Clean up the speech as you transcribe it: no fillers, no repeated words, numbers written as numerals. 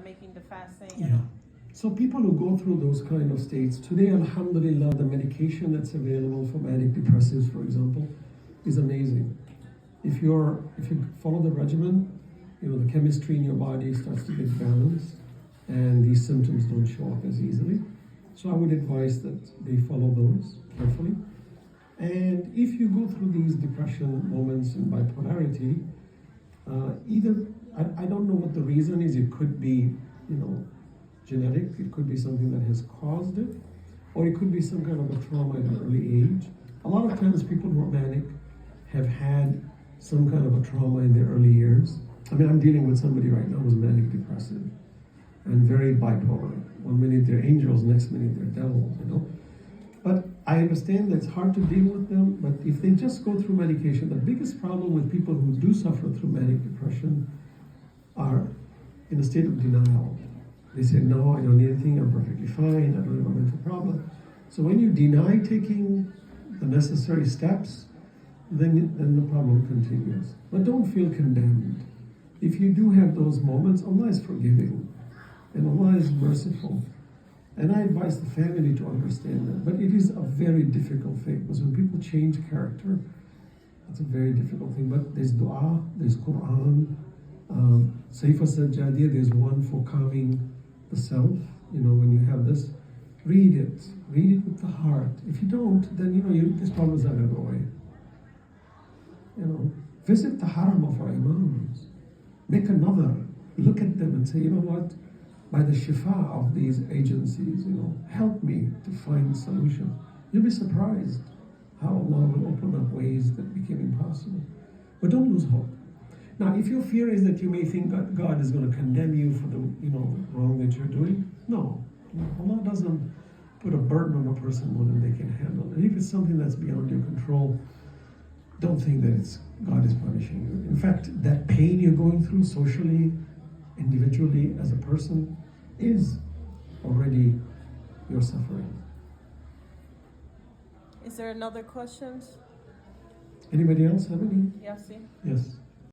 making the fasting. Yeah. So people who go through those kind of states, today, alhamdulillah, the medication that's available for manic depressives, for example, is amazing. If you follow the regimen, the chemistry in your body starts to get balanced and these symptoms don't show up as easily. So I would advise that they follow those carefully. And if you go through these depression moments and bipolarity, I don't know what the reason is. It could be, genetic. It could be something that has caused it, or it could be some kind of a trauma at an early age. A lot of times people who are manic have had some kind of a trauma in their early years. I mean, I'm dealing with somebody right now who's manic depressive and very bipolar. One minute they're angels, next minute they're devils, But I understand that it's hard to deal with them, but if they just go through medication, the biggest problem with people who do suffer through manic depression are in a state of denial. They say, no, I don't need anything, I'm perfectly fine, I don't have a mental problem. So when you deny taking the necessary steps, then the problem continues. But don't feel condemned. If you do have those moments, Allah is forgiving and Allah is merciful. And I advise the family to understand that. But it is a very difficult thing, because when people change character, it's a very difficult thing. But there's dua, there's Quran, Sayfa Sajjadiyah, there's one for calming the self. When you have this, read it with the heart. If you don't, then this problem is not going to go away. Visit the haram of our imams. Make another. Look at them and say, you know what? By the shifa of these agencies, help me to find a solution. You'll be surprised how Allah will open up ways that became impossible. But don't lose hope. Now, if your fear is that you may think that God is going to condemn you for the wrong that you're doing, no. Allah doesn't put a burden on a person more than they can handle. And if it's something that's beyond your control, don't think that God is punishing you. In fact, that pain you're going through socially, individually, as a person, is already your suffering. Is there another question? Anybody else have any? Yassi? Yes.